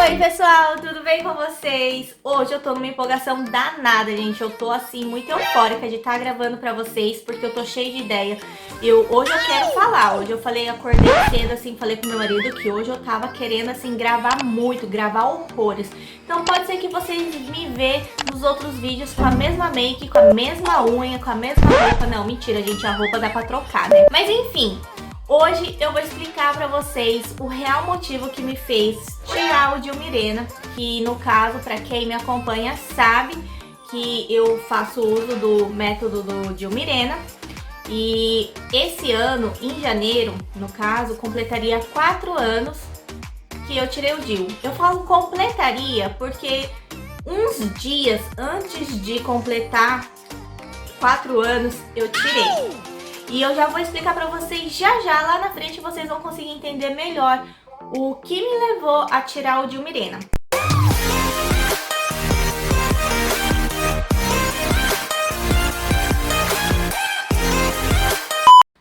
Oi pessoal, tudo bem com vocês? Hoje eu tô numa empolgação danada, gente. Eu tô assim muito eufórica de estar gravando pra vocês, porque eu tô cheia de ideia. Hoje eu quero falar, hoje eu falei, acordei cedo assim, falei pro meu marido que hoje eu tava querendo assim gravar muito, gravar horrores. Então pode ser que vocês me vejam nos outros vídeos com a mesma make, com a mesma unha, com a mesma roupa. Não, mentira, gente, a roupa dá pra trocar, né? Mas enfim, hoje eu vou explicar pra vocês o real motivo que me fez tirar o Dilmirena, que no caso, pra quem me acompanha sabe que eu faço uso do método do Dilmirena. E esse ano, em janeiro, no caso, completaria 4 anos que eu tirei o DIU. Eu falo completaria porque uns dias antes de completar 4 anos eu tirei. E eu já vou explicar pra vocês já lá na frente, vocês vão conseguir entender melhor o que me levou a tirar o Dilmirena.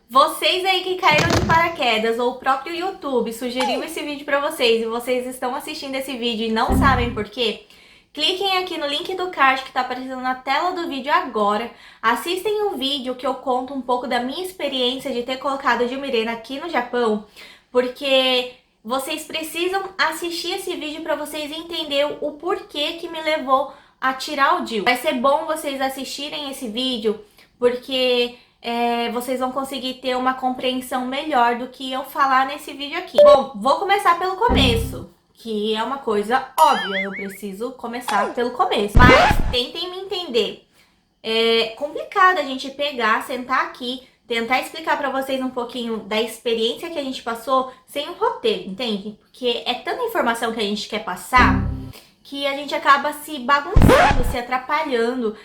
Vocês aí que caíram de paraquedas ou o próprio YouTube sugeriu esse vídeo pra vocês e vocês estão assistindo esse vídeo e não sabem por quê, cliquem aqui no link do card que está aparecendo na tela do vídeo agora. Assistem o vídeo que eu conto um pouco da minha experiência de ter colocado o Dilmirena aqui no Japão, porque vocês precisam assistir esse vídeo para vocês entenderem o porquê que me levou a tirar o DIU. Vai ser bom vocês assistirem esse vídeo, porque vocês vão conseguir ter uma compreensão melhor do que eu falar nesse vídeo aqui. Bom, vou começar pelo começo, que é uma coisa óbvia, eu preciso começar pelo começo. Mas tentem me entender. É complicado a gente pegar, sentar aqui, tentar explicar pra vocês um pouquinho da experiência que a gente passou sem um roteiro, entende? Porque é tanta informação que a gente quer passar que a gente acaba se bagunçando, se atrapalhando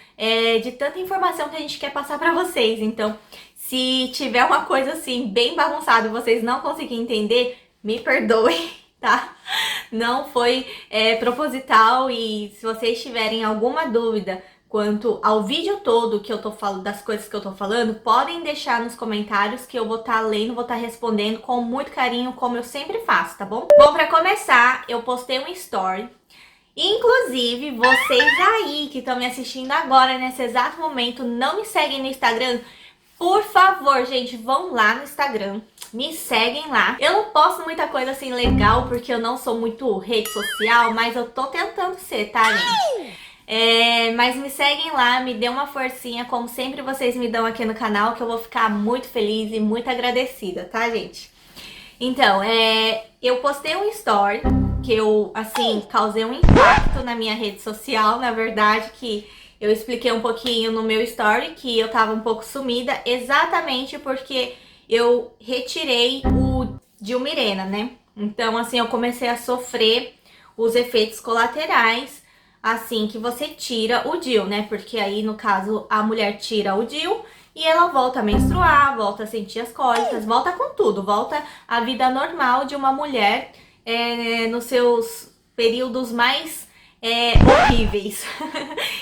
de tanta informação que a gente quer passar pra vocês. Então, se tiver uma coisa assim bem bagunçada e vocês não conseguirem entender, me perdoem, tá? Não foi proposital, e se vocês tiverem alguma dúvida quanto ao vídeo todo que eu tô falando, das coisas que eu tô falando, podem deixar nos comentários que eu vou estar lendo, vou estar respondendo com muito carinho, como eu sempre faço, tá bom? Bom, pra começar, eu postei um story. Inclusive, vocês aí que estão me assistindo agora, nesse exato momento, não me seguem no Instagram, por favor, gente, vão lá no Instagram, me seguem lá. Eu não posto muita coisa assim legal, porque eu não sou muito rede social, mas eu tô tentando ser, tá, gente? Mas me seguem lá, me dê uma forcinha, como sempre vocês me dão aqui no canal, que eu vou ficar muito feliz e muito agradecida, tá, gente? Então, eu postei um story que eu, assim, causei um impacto na minha rede social, na verdade, que eu expliquei um pouquinho no meu story que eu tava um pouco sumida, exatamente porque eu retirei o Dilmirena, né? Então, assim, eu comecei a sofrer os efeitos colaterais assim que você tira o DIU, né? Porque aí, no caso, a mulher tira o DIU e ela volta a menstruar, volta a sentir as cólicas, volta com tudo, volta à vida normal de uma mulher nos seus períodos mais horríveis.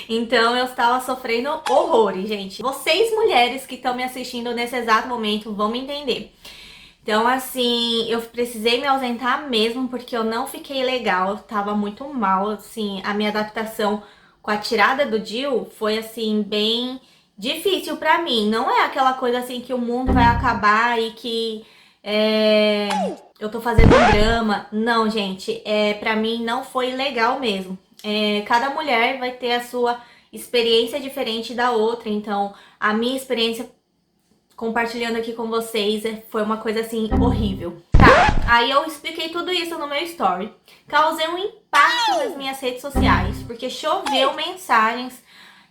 Então eu estava sofrendo horrores, gente. Vocês mulheres que estão me assistindo nesse exato momento vão me entender. Então, assim, eu precisei me ausentar mesmo, porque eu não fiquei legal, eu tava muito mal, assim, a minha adaptação com a tirada do DIU foi, assim, bem difícil pra mim. Não é aquela coisa, assim, que o mundo vai acabar e que eu tô fazendo um drama. Não, gente, pra mim não foi legal mesmo. Cada mulher vai ter a sua experiência diferente da outra, então a minha experiência compartilhando aqui com vocês foi uma coisa assim horrível. Tá, aí eu expliquei tudo isso no meu story. Causei um impacto nas minhas redes sociais, porque choveu mensagens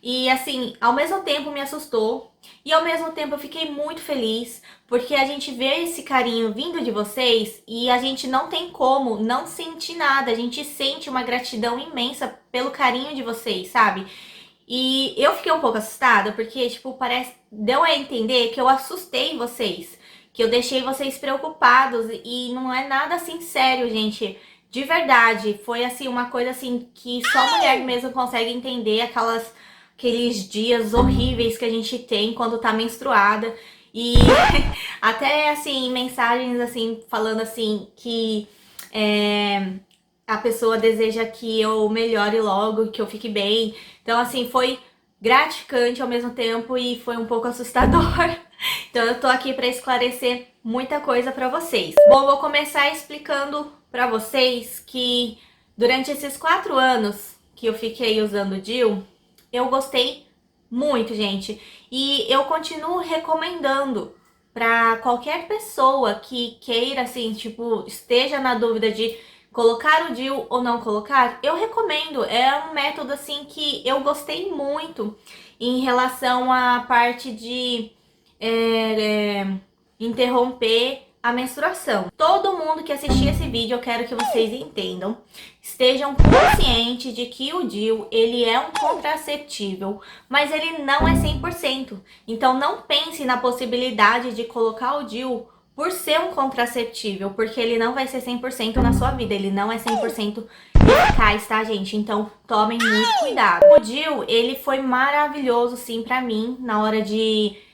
e assim, ao mesmo tempo me assustou e ao mesmo tempo eu fiquei muito feliz, porque a gente vê esse carinho vindo de vocês e a gente não tem como não sentir nada, a gente sente uma gratidão imensa pelo carinho de vocês, sabe? E eu fiquei um pouco assustada, porque, tipo, deu a entender que eu assustei vocês, que eu deixei vocês preocupados, e não é nada assim sério, gente, de verdade. Foi, assim, uma coisa, assim, que só mulher mesmo consegue entender, aqueles dias horríveis que a gente tem quando tá menstruada. E até, assim, mensagens, assim, falando, assim, que a pessoa deseja que eu melhore logo, que eu fique bem. Então, assim, foi gratificante ao mesmo tempo e foi um pouco assustador. Então, eu tô aqui para esclarecer muita coisa para vocês. Bom, vou começar explicando para vocês que durante esses 4 anos que eu fiquei usando o DIU, eu gostei muito, gente. E eu continuo recomendando para qualquer pessoa que queira, assim, tipo, esteja na dúvida de colocar o DIU ou não colocar, eu recomendo. É um método, assim, que eu gostei muito em relação à parte de interromper a menstruação. Todo mundo que assistir esse vídeo, eu quero que vocês entendam, estejam conscientes de que o DIU, ele é um contraceptível, mas ele não é 100%. Então não pense na possibilidade de colocar o DIU por ser um contraceptível, porque ele não vai ser 100% na sua vida, ele não é 100% eficaz, tá, gente? Então tomem muito cuidado. O DIU, ele foi maravilhoso, sim, pra mim,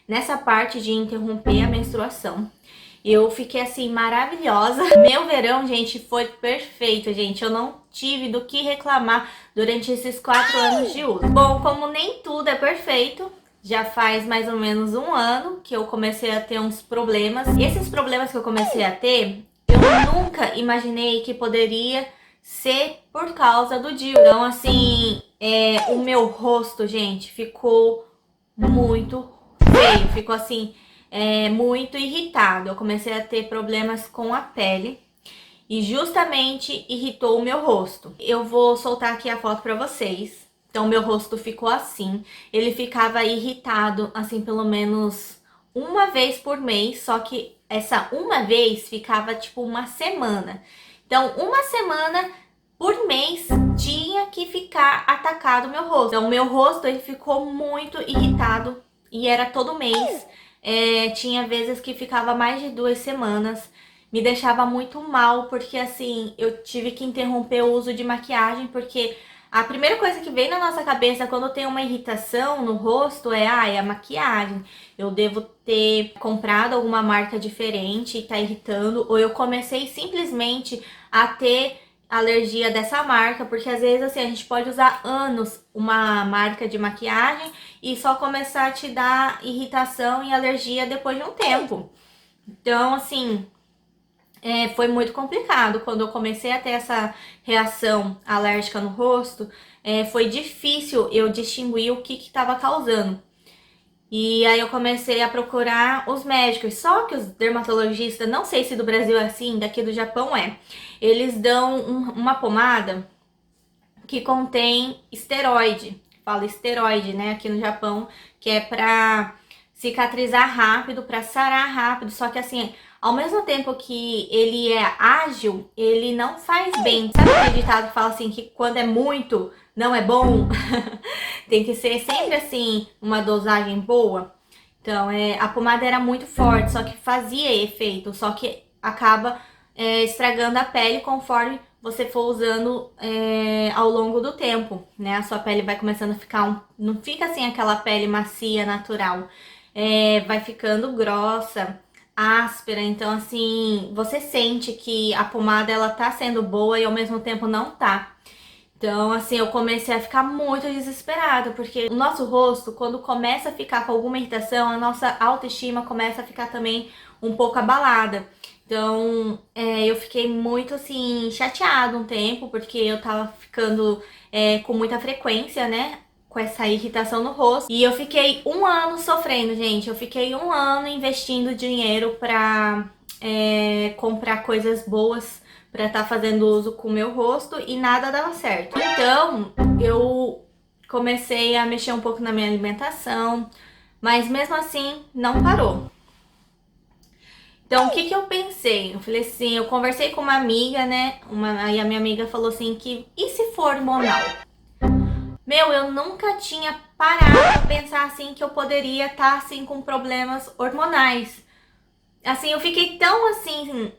nessa parte de interromper a menstruação. Eu fiquei, assim, maravilhosa. Meu verão, gente, foi perfeito, gente. Eu não tive do que reclamar durante esses 4 anos de uso. Bom, como nem tudo é perfeito, já faz mais ou menos 1 ano que eu comecei a ter uns problemas. Esses problemas que eu comecei a ter, eu nunca imaginei que poderia ser por causa do DIU. Então, assim, o meu rosto, gente, ficou muito feio. Ficou, assim, muito irritado. Eu comecei a ter problemas com a pele e justamente irritou o meu rosto. Eu vou soltar aqui a foto pra vocês. Então, meu rosto ficou assim. Ele ficava irritado, assim, pelo menos uma vez por mês. Só que essa uma vez ficava, tipo, uma semana. Então, uma semana por mês tinha que ficar atacado o meu rosto. Então, o meu rosto, ele ficou muito irritado. E era todo mês. Tinha vezes que ficava mais de 2 semanas. Me deixava muito mal, porque assim, eu tive que interromper o uso de maquiagem, porque a primeira coisa que vem na nossa cabeça quando tem uma irritação no rosto é a maquiagem. Eu devo ter comprado alguma marca diferente e tá irritando, ou eu comecei simplesmente a ter alergia dessa marca, porque às vezes assim, a gente pode usar anos uma marca de maquiagem e só começar a te dar irritação e alergia depois de um tempo. Então, assim, foi muito complicado. Quando eu comecei a ter essa reação alérgica no rosto, foi difícil eu distinguir o que estava causando. E aí eu comecei a procurar os médicos, só que os dermatologistas, não sei se do Brasil é assim, daqui do Japão eles dão uma pomada que contém esteroide, fala esteroide, né, aqui no Japão, que é pra cicatrizar rápido, pra sarar rápido, só que assim, ao mesmo tempo que ele é ágil, ele não faz bem. Sabe aquele ditado que fala assim, que quando é muito, não é bom? Tem que ser sempre assim, uma dosagem boa. Então, a pomada era muito forte, só que fazia efeito, só que acaba estragando a pele conforme você for usando ao longo do tempo, né? A sua pele vai começando a ficar, não fica assim aquela pele macia, natural. Vai ficando grossa, áspera, então assim, você sente que a pomada ela tá sendo boa e ao mesmo tempo não tá. Então, assim, eu comecei a ficar muito desesperada, porque o nosso rosto, quando começa a ficar com alguma irritação, a nossa autoestima começa a ficar também um pouco abalada. Então, eu fiquei muito, assim, chateada um tempo, porque eu tava ficando com muita frequência, né? Com essa irritação no rosto. E eu fiquei 1 ano sofrendo, gente. Eu fiquei 1 ano investindo dinheiro pra comprar coisas boas pra estar fazendo uso com o meu rosto e nada dava certo. Então, eu comecei a mexer um pouco na minha alimentação, mas mesmo assim, não parou. Então, o que eu pensei? Eu falei assim, eu conversei com uma amiga, né? Aí a minha amiga falou assim que, e se for hormonal? Meu, eu nunca tinha parado pra pensar assim que eu poderia estar assim com problemas hormonais. Assim, eu fiquei tão assim,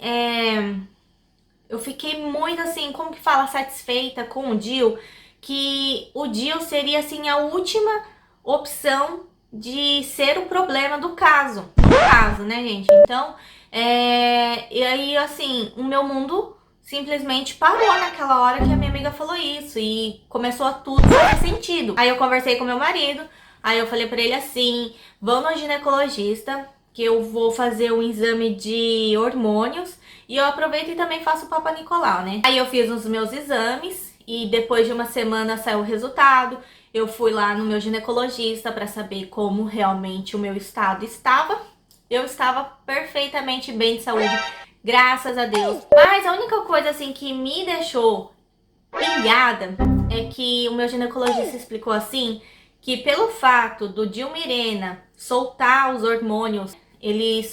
eu fiquei muito assim, como que fala, satisfeita com o DIU, que o DIU seria assim a última opção de ser o problema do caso. No caso, né, gente? Então, e aí assim, o meu mundo simplesmente parou naquela hora que a minha amiga falou isso e começou a tudo fazer sentido. Aí eu conversei com meu marido, aí eu falei pra ele assim, vamos no ginecologista, que eu vou fazer um exame de hormônios e eu aproveito e também faço o Papa Nicolau, né? Aí eu fiz os meus exames e depois de uma semana saiu o resultado. Eu fui lá no meu ginecologista pra saber como realmente o meu estado estava. Eu estava perfeitamente bem de saúde, graças a Deus. Mas a única coisa assim que me deixou pilhada é que o meu ginecologista explicou assim, que pelo fato do Dilmirena soltar os hormônios, ele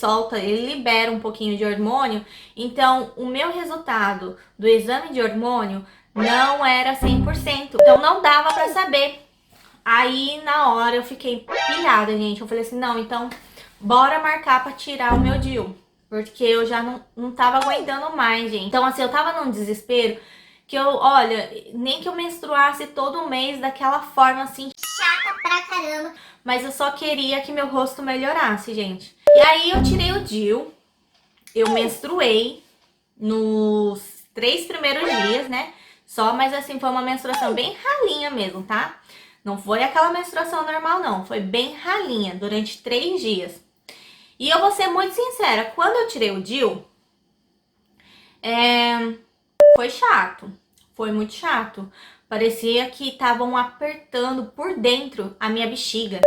libera um pouquinho de hormônio, então o meu resultado do exame de hormônio não era 100%, então não dava pra saber. Aí na hora eu fiquei pilhada, gente. Eu falei assim, não, então bora marcar pra tirar o meu DIU. Porque eu já não tava aguentando mais, gente. Então assim, eu tava num desespero que olha, nem que eu menstruasse todo mês daquela forma assim, chata pra caramba. Mas eu só queria que meu rosto melhorasse, gente. E aí eu tirei o DIU, eu menstruei nos 3 primeiros dias, né? Só, mas assim, foi uma menstruação bem ralinha mesmo, tá? Não foi aquela menstruação normal, não. Foi bem ralinha, durante 3 dias. E eu vou ser muito sincera, quando eu tirei o DIU, foi chato. Foi muito chato. Parecia que estavam apertando por dentro a minha bexiga.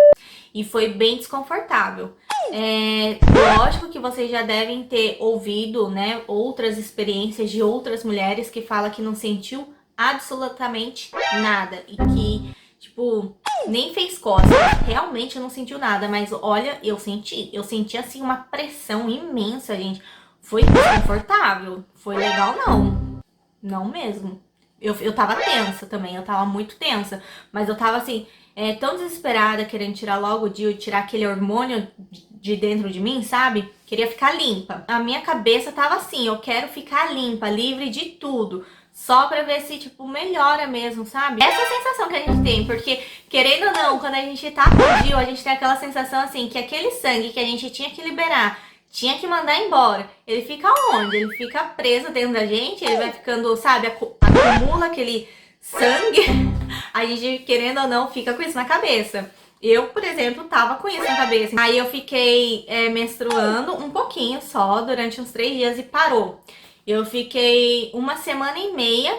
E foi bem desconfortável. Lógico que vocês já devem ter ouvido, né, outras experiências de outras mulheres que falam que não sentiu absolutamente nada. E que, tipo, nem fez cócega. Realmente não sentiu nada. Mas olha, eu senti assim uma pressão imensa, gente. Foi desconfortável. Foi legal, não. Não mesmo. Eu tava tensa também, eu tava muito tensa. Mas eu tava assim, tão desesperada, querendo tirar logo o DIU, tirar aquele hormônio de dentro de mim, sabe? Queria ficar limpa. A minha cabeça tava assim, eu quero ficar limpa, livre de tudo. Só pra ver se, tipo, melhora mesmo, sabe? Essa sensação que a gente tem, porque, querendo ou não, quando a gente tá com o DIU, a gente tem aquela sensação, assim, que aquele sangue que a gente tinha que liberar, tinha que mandar embora. Ele fica onde? Ele fica preso dentro da gente, ele vai ficando, sabe, acumula aquele sangue. A gente, querendo ou não, fica com isso na cabeça. Eu, por exemplo, tava com isso na cabeça. Aí eu fiquei menstruando um pouquinho só, durante uns 3 dias e parou. Eu fiquei uma semana e meia.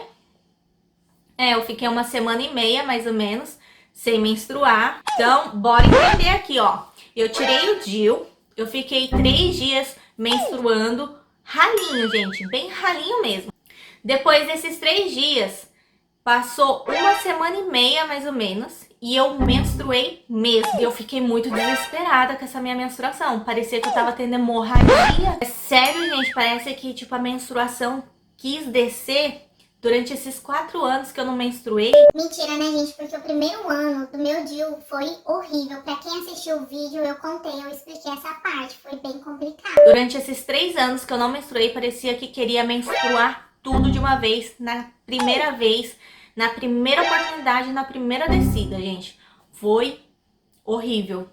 Eu fiquei uma semana e meia, mais ou menos, sem menstruar. Então, bora entender aqui, ó. Eu tirei o DIU, eu fiquei 3 dias menstruando ralinho, gente, bem ralinho mesmo. Depois desses 3 dias, passou uma semana e meia, mais ou menos, e eu menstruei mesmo. E eu fiquei muito desesperada com essa minha menstruação. Parecia que eu tava tendo hemorragia. É sério, gente, parece que, tipo, a menstruação quis descer durante esses 4 anos que eu não menstruei. Mentira, né, gente? Porque o primeiro ano do meu DIU foi horrível. Pra quem assistiu o vídeo, eu contei, eu expliquei essa parte. Foi bem complicado. Durante esses 3 anos que eu não menstruei, parecia que queria menstruar tudo de uma vez, na primeira oportunidade, na primeira descida, gente. Foi horrível.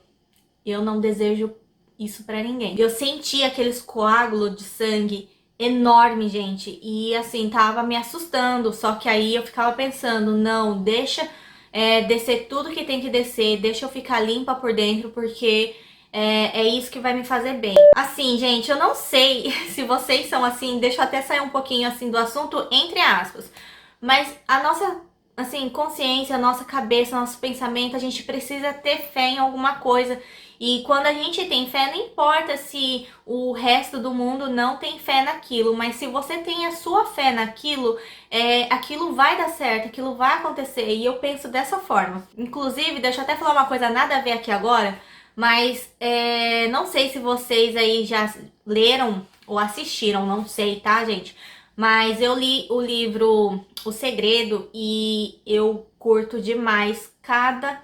Eu não desejo isso pra ninguém. Eu senti aqueles coágulos de sangue enorme, gente. E assim, tava me assustando. Só que aí eu ficava pensando, não, deixa descer tudo que tem que descer. Deixa eu ficar limpa por dentro, porque é isso que vai me fazer bem. Assim, gente, eu não sei se vocês são assim. Deixa eu até sair um pouquinho assim do assunto, entre aspas. Mas a nossa, assim, consciência, a nossa cabeça, nosso pensamento, a gente precisa ter fé em alguma coisa. E quando a gente tem fé, não importa se o resto do mundo não tem fé naquilo, mas se você tem a sua fé naquilo, aquilo vai dar certo, aquilo vai acontecer. E eu penso dessa forma. Inclusive, deixa eu até falar uma coisa nada a ver aqui agora, mas não sei se vocês aí já leram ou assistiram, não sei, tá, gente? Mas eu li o livro O Segredo e eu curto demais cada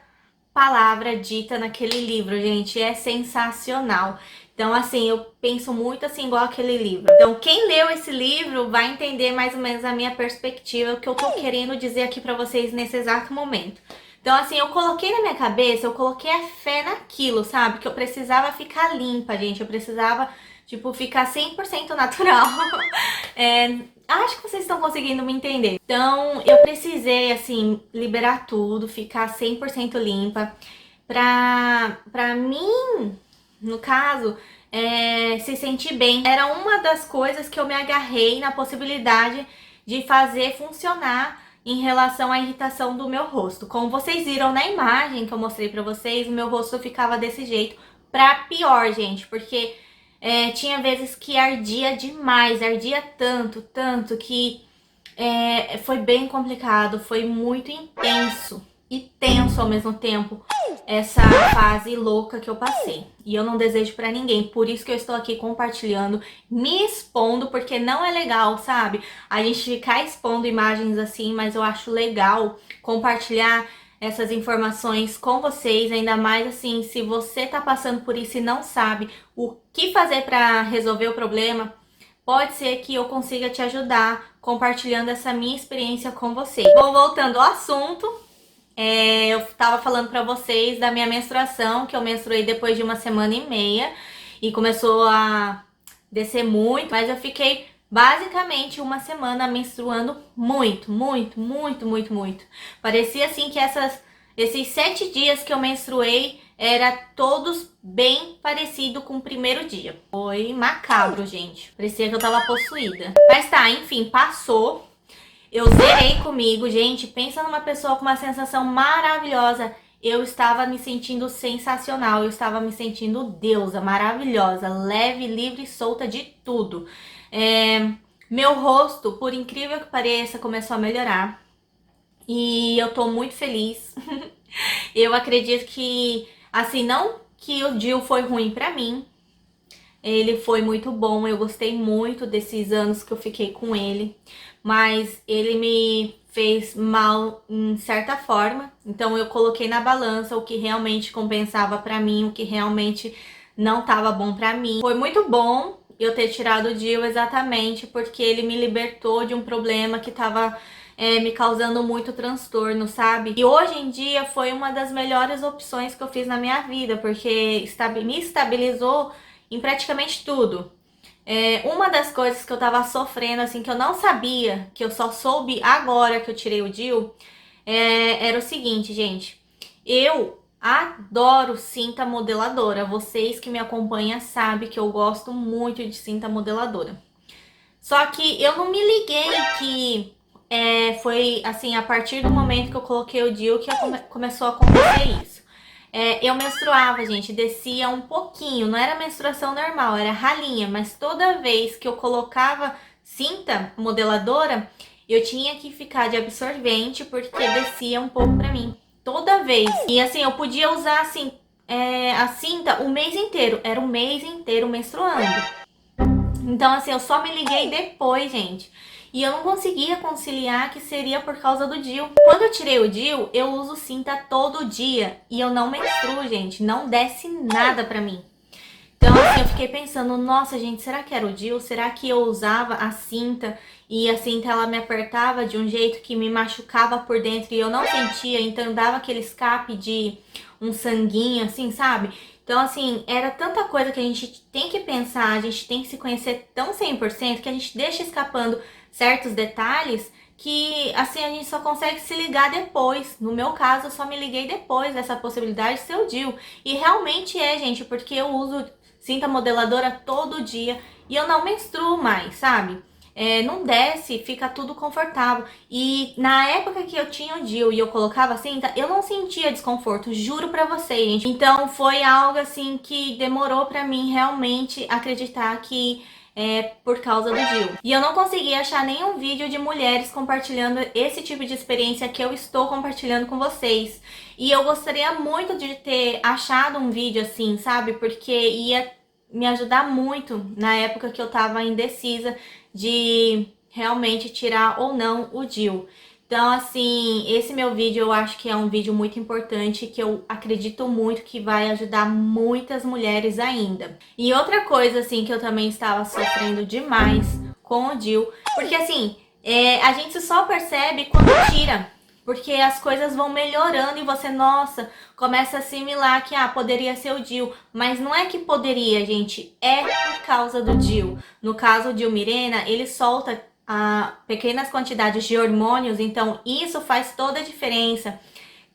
palavra dita naquele livro, gente. É sensacional. Então, assim, eu penso muito assim, igual aquele livro. Então, quem leu esse livro vai entender mais ou menos a minha perspectiva, o que eu tô querendo dizer aqui pra vocês nesse exato momento. Então, assim, eu coloquei na minha cabeça, eu coloquei a fé naquilo, sabe? Que eu precisava ficar limpa, gente. Eu precisava, tipo, ficar 100% natural. Acho que vocês estão conseguindo me entender. Então, eu precisei, assim, liberar tudo, ficar 100% limpa. Pra mim, no caso, se sentir bem. Era uma das coisas que eu me agarrei na possibilidade de fazer funcionar em relação à irritação do meu rosto. Como vocês viram na imagem que eu mostrei pra vocês, o meu rosto ficava desse jeito. Pra pior, gente, porque tinha vezes que ardia demais, ardia tanto que foi bem complicado, foi muito intenso e tenso ao mesmo tempo essa fase louca que eu passei. E eu não desejo pra ninguém, por isso que eu estou aqui compartilhando, me expondo, porque não é legal, sabe? A gente ficar expondo imagens assim, mas eu acho legal compartilhar essas informações com vocês, ainda mais assim, se você tá passando por isso e não sabe o que fazer pra resolver o problema, pode ser que eu consiga te ajudar compartilhando essa minha experiência com vocês. Bom, voltando ao assunto, eu tava falando pra vocês da minha menstruação, que eu menstruei depois de 1 semana e meia e começou a descer muito, mas eu fiquei basicamente 1 semana menstruando muito. Parecia assim que esses 7 dias que eu menstruei era todos bem parecido com o primeiro dia. Foi macabro, gente. Parecia que eu tava possuída. Mas tá, enfim, passou. Eu zerei comigo, gente. Pensa numa pessoa com uma sensação maravilhosa. Eu estava me sentindo sensacional. Eu estava me sentindo deusa, maravilhosa, leve, livre e solta de tudo. Meu rosto, por incrível que pareça, começou a melhorar. E eu tô muito feliz. Eu acredito que, assim, não que o DIU foi ruim pra mim. Ele foi muito bom, eu gostei muito desses anos que eu fiquei com ele. Mas ele me fez mal em certa forma. Então eu coloquei na balança o que realmente compensava pra mim, o que realmente não tava bom pra mim. Foi muito bom eu ter tirado o DIU exatamente porque ele me libertou de um problema que tava me causando muito transtorno, sabe? E hoje em dia foi uma das melhores opções que eu fiz na minha vida, porque me estabilizou em praticamente tudo. Uma das coisas que eu tava sofrendo, assim, que eu não sabia, que eu só soube agora que eu tirei o DIU, era o seguinte, gente. Eu adoro cinta modeladora. Vocês que me acompanham sabem que eu gosto muito de cinta modeladora. Só que eu não me liguei que foi assim, a partir do momento que eu coloquei o DIU que começou a acontecer isso. Eu menstruava, gente, descia um pouquinho, não era menstruação normal, era ralinha, mas toda vez que eu colocava cinta modeladora, eu tinha que ficar de absorvente porque descia um pouco pra mim, toda vez. E assim, eu podia usar assim, a cinta o mês inteiro, era um mês inteiro menstruando. Então assim, eu só me liguei depois, gente. E eu não conseguia conciliar que seria por causa do DIU. Quando eu tirei o DIU, eu uso cinta todo dia. E eu não menstruo, gente. Não desce nada pra mim. Então, assim, eu fiquei pensando, nossa, gente, será que era o DIU? Será que eu usava a cinta e a cinta ela me apertava de um jeito que me machucava por dentro e eu não sentia? Então, dava aquele escape de um sanguinho, assim, sabe? Então, assim, era tanta coisa que a gente tem que pensar, a gente tem que se conhecer tão 100% que a gente deixa escapando certos detalhes que, assim, a gente só consegue se ligar depois. No meu caso, eu só me liguei depois dessa possibilidade de ser o DIU. E realmente gente, porque eu uso cinta modeladora todo dia e eu não menstruo mais, sabe? Não desce, fica tudo confortável. E na época que eu tinha o DIU e eu colocava cinta, eu não sentia desconforto, juro pra vocês, gente. Então foi algo assim que demorou pra mim realmente acreditar que por causa do DIU. E eu não consegui achar nenhum vídeo de mulheres compartilhando esse tipo de experiência que eu estou compartilhando com vocês. E eu gostaria muito de ter achado um vídeo assim, sabe? Porque ia me ajudar muito na época que eu tava indecisa de realmente tirar ou não o DIU. Então, assim, esse meu vídeo eu acho que é um vídeo muito importante, que eu acredito muito que vai ajudar muitas mulheres ainda. E outra coisa, assim, que eu também estava sofrendo demais com o DIU, porque assim, a gente só percebe quando tira. Porque as coisas vão melhorando e você, nossa, começa a assimilar que, poderia ser o DIU. Mas não é que poderia, gente. É por causa do DIU. No caso, o DIU Mirena, ele solta pequenas quantidades de hormônios. Então, isso faz toda a diferença.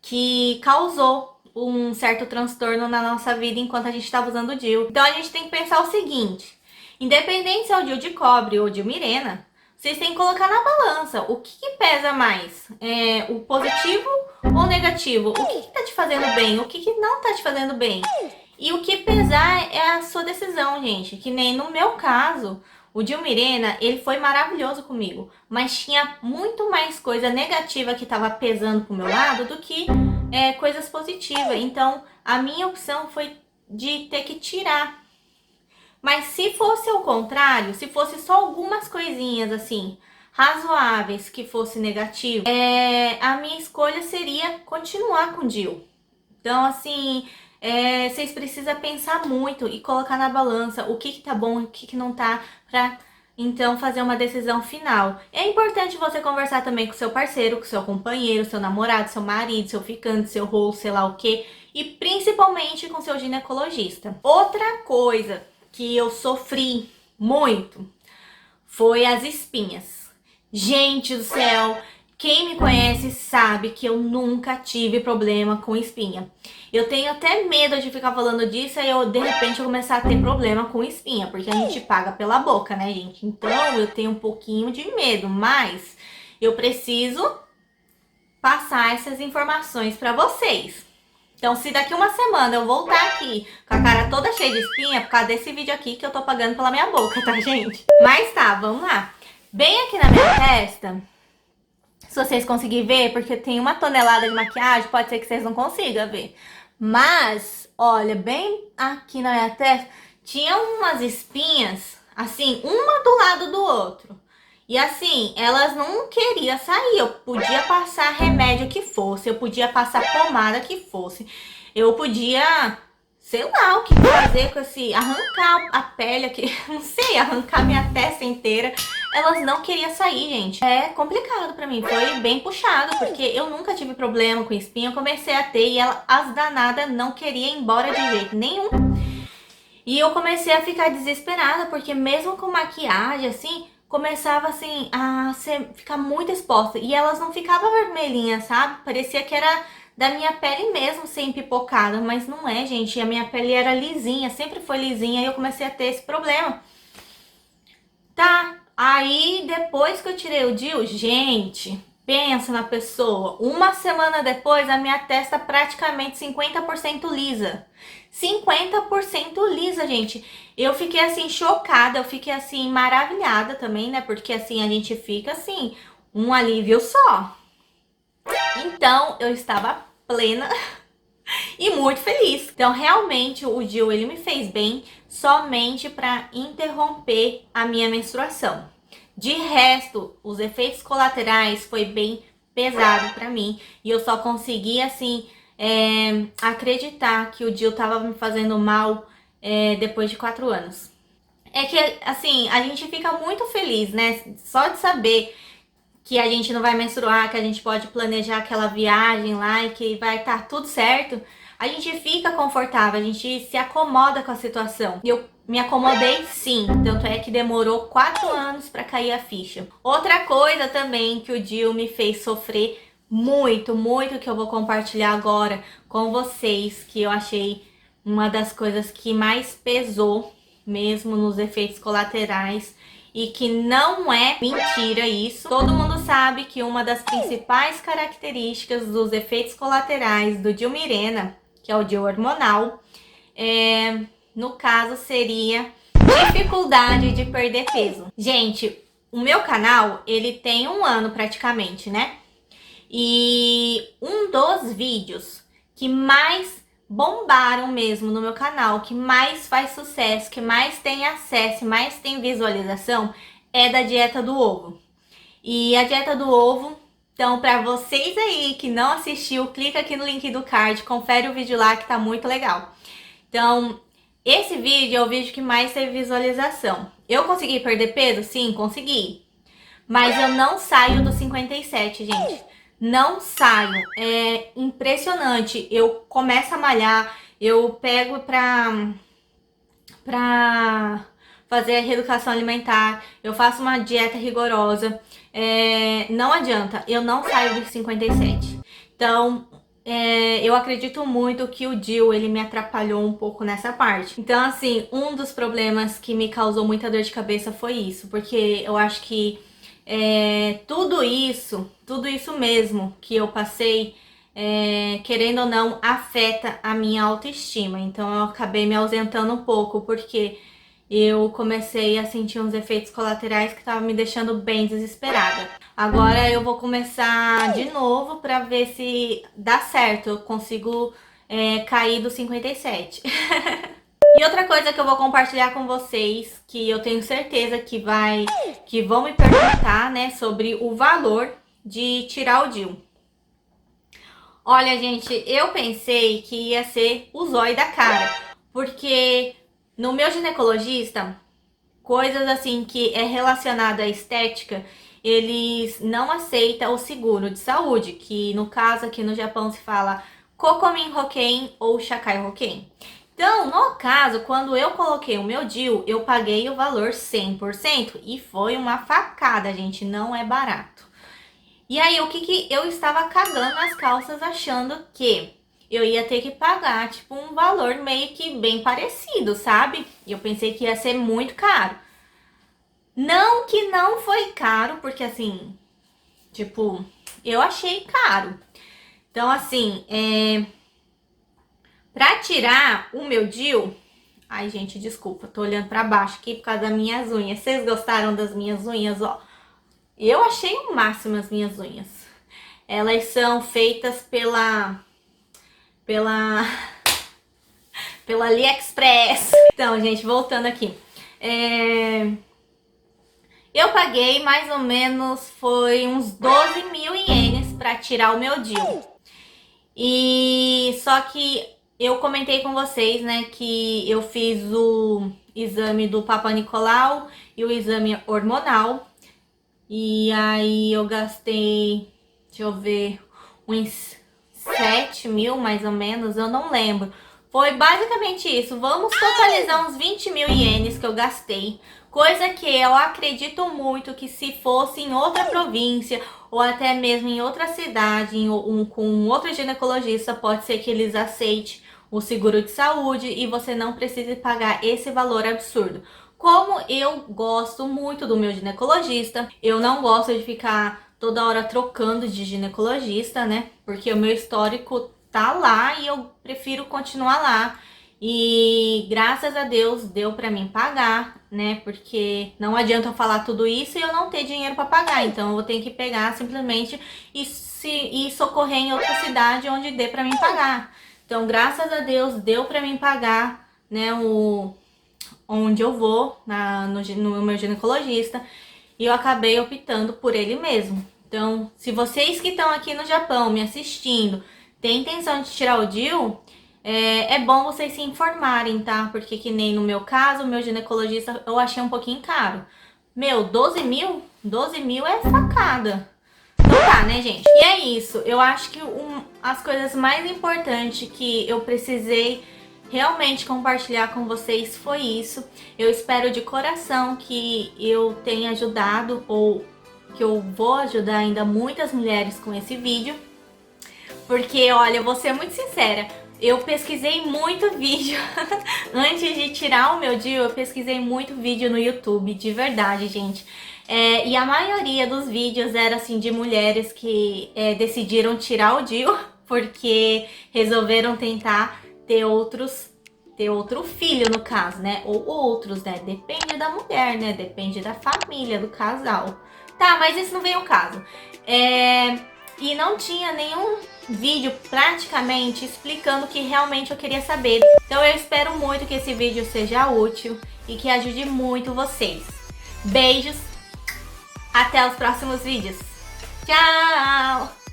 Que causou um certo transtorno na nossa vida enquanto a gente estava usando o DIU. Então, a gente tem que pensar o seguinte. Independente se é o DIU de cobre ou o DIU Mirena, vocês têm que colocar na balança o que pesa mais, o positivo ou negativo, o que tá te fazendo bem, o que não tá te fazendo bem. E o que pesar é a sua decisão, gente, que nem no meu caso, o DIU Mirena, ele foi maravilhoso comigo, mas tinha muito mais coisa negativa que tava pesando pro meu lado do que coisas positivas. Então, a minha opção foi de ter que tirar. Mas se fosse o contrário, se fosse só algumas coisinhas assim, razoáveis, que fosse negativo, a minha escolha seria continuar com o DIU. Então, assim, vocês precisam pensar muito e colocar na balança o que tá bom e o que não tá, pra então fazer uma decisão final. É importante você conversar também com seu parceiro, com seu companheiro, seu namorado, seu marido, seu ficante, seu host, sei lá o que, e principalmente com seu ginecologista. Outra coisa que eu sofri muito foi as espinhas. Gente do céu, quem me conhece sabe que eu nunca tive problema com espinha. Eu tenho até medo de ficar falando disso e de repente eu começar a ter problema com espinha, porque a gente paga pela boca, né, gente? Então eu tenho um pouquinho de medo, mas eu preciso passar essas informações para vocês. Então, se daqui uma semana eu voltar aqui com a cara toda cheia de espinha, por causa desse vídeo aqui que eu tô pagando pela minha boca, tá, gente? Mas tá, vamos lá. Bem aqui na minha testa, se vocês conseguirem ver, porque tem uma tonelada de maquiagem, pode ser que vocês não consigam ver. Mas, olha, bem aqui na minha testa, tinha umas espinhas, assim, uma do lado do outro. E assim, elas não queriam sair. Eu podia passar remédio que fosse, eu podia passar pomada que fosse, eu podia, sei lá o que fazer com esse, arrancar a pele aqui, não sei, arrancar minha testa inteira. Elas não queriam sair, gente. É complicado pra mim, foi bem puxado, porque eu nunca tive problema com espinha. Eu comecei a ter e as danadas não queriam ir embora de jeito nenhum. E eu comecei a ficar desesperada, porque mesmo com maquiagem, assim, começava assim a ficar muito exposta. E elas não ficavam vermelhinhas, sabe? Parecia que era da minha pele mesmo, sem pipocada. Mas não é, gente. A minha pele era lisinha, sempre foi lisinha. E eu comecei a ter esse problema. Tá, aí depois que eu tirei o DIU, gente, pensa na pessoa. Uma semana depois, a minha testa praticamente 50% lisa. 50% lisa, gente. Eu fiquei assim chocada, eu fiquei assim maravilhada também, né? Porque assim a gente fica assim, um alívio só. Então eu estava plena e muito feliz. Então realmente o DIU ele me fez bem somente para interromper a minha menstruação. De resto, os efeitos colaterais foi bem pesado para mim e eu só consegui assim acreditar que o DIU tava me fazendo mal depois de 4 anos. É que, assim, a gente fica muito feliz, né? Só de saber que a gente não vai menstruar, que a gente pode planejar aquela viagem lá e que vai estar tudo certo. A gente fica confortável, a gente se acomoda com a situação. E eu me acomodei sim, tanto é que demorou 4 anos para cair a ficha. Outra coisa também que o DIU me fez sofrer muito, que eu vou compartilhar agora com vocês, que eu achei uma das coisas que mais pesou mesmo nos efeitos colaterais e que não é mentira isso. Todo mundo sabe que uma das principais características dos efeitos colaterais do DIU Mirena, que é o DIU hormonal, no caso seria dificuldade de perder peso. Gente, o meu canal, ele tem 1 ano praticamente, né? E um dos vídeos que mais bombaram mesmo no meu canal, que mais faz sucesso, que mais tem acesso, mais tem visualização, é da dieta do ovo. E a dieta do ovo, então para vocês aí que não assistiu, clica aqui no link do card, confere o vídeo lá que tá muito legal. Então, esse vídeo é o vídeo que mais teve visualização. Eu consegui perder peso? Sim, consegui. Mas eu não saio dos 57, gente. não saio. É impressionante. Eu começo a malhar, eu pego pra fazer a reeducação alimentar, eu faço uma dieta rigorosa, não adianta, eu não saio dos 57. Então, eu acredito muito que o DIU, ele me atrapalhou um pouco nessa parte. Então, assim, um dos problemas que me causou muita dor de cabeça foi isso, porque eu acho que tudo isso mesmo que eu passei, querendo ou não, afeta a minha autoestima. Então eu acabei me ausentando um pouco, porque eu comecei a sentir uns efeitos colaterais que estavam me deixando bem desesperada. Agora eu vou começar de novo para ver se dá certo, eu consigo cair do 57. E outra coisa que eu vou compartilhar com vocês, que eu tenho certeza que vão me perguntar, né, sobre o valor de tirar o DIU. Olha, gente, eu pensei que ia ser o zóio da cara, porque no meu ginecologista, coisas assim que é relacionada à estética, eles não aceitam o seguro de saúde, que no caso aqui no Japão se fala Kokomin Hoken ou Shakai Hoken. Então, no caso, quando eu coloquei o meu DIU, eu paguei o valor 100% e foi uma facada, gente, não é barato. E aí, o que eu estava cagando nas calças achando que eu ia ter que pagar, tipo, um valor meio que bem parecido, sabe? E eu pensei que ia ser muito caro. Não que não foi caro, porque assim, tipo, eu achei caro. Então, assim, pra tirar o meu DIU... Ai, gente, desculpa, tô olhando pra baixo aqui por causa das minhas unhas. Vocês gostaram das minhas unhas, ó? Eu achei o máximo as minhas unhas. Elas são feitas pela AliExpress. Então, gente, voltando aqui. Eu paguei mais ou menos, foi uns 12 mil ienes pra tirar o meu DIU. E só que eu comentei com vocês, né, que eu fiz o exame do Papa Nicolau e o exame hormonal. E aí eu gastei, deixa eu ver, uns 7 mil mais ou menos, eu não lembro. Foi basicamente isso. Vamos totalizar uns 20 mil ienes que eu gastei. Coisa que eu acredito muito que se fosse em outra província ou até mesmo em outra cidade, com outro ginecologista, pode ser que eles aceitem o seguro de saúde e você não precise pagar esse valor absurdo. Como eu gosto muito do meu ginecologista, eu não gosto de ficar toda hora trocando de ginecologista, né? Porque o meu histórico tá lá e eu prefiro continuar lá. E graças a Deus deu pra mim pagar, né? Porque não adianta eu falar tudo isso e eu não ter dinheiro pra pagar. Então eu vou ter que pegar simplesmente e socorrer em outra cidade onde dê pra mim pagar. Então, graças a Deus, deu pra mim pagar, né, onde eu vou, no meu ginecologista, e eu acabei optando por ele mesmo. Então, se vocês que estão aqui no Japão me assistindo, têm intenção de tirar o DIU, é bom vocês se informarem, tá? Porque que nem no meu caso, o meu ginecologista eu achei um pouquinho caro. Meu, 12 mil? 12 mil é facada. Então tá, né, gente? E é isso. Eu acho que as coisas mais importantes que eu precisei realmente compartilhar com vocês foi isso. Eu espero de coração que eu tenha ajudado ou que eu vou ajudar ainda muitas mulheres com esse vídeo. Porque, olha, eu vou ser muito sincera, eu pesquisei muito vídeo antes de tirar o meu DIU, eu pesquisei muito vídeo no YouTube, de verdade, gente. E a maioria dos vídeos era assim de mulheres que decidiram tirar o DIU porque resolveram tentar ter outro filho, no caso, né? Ou outros, né? Depende da mulher, né? Depende da família, do casal. Tá, mas isso não vem ao caso. E não tinha nenhum vídeo praticamente explicando o que realmente eu queria saber. Então eu espero muito que esse vídeo seja útil e que ajude muito vocês. Beijos, até os próximos vídeos. Tchau!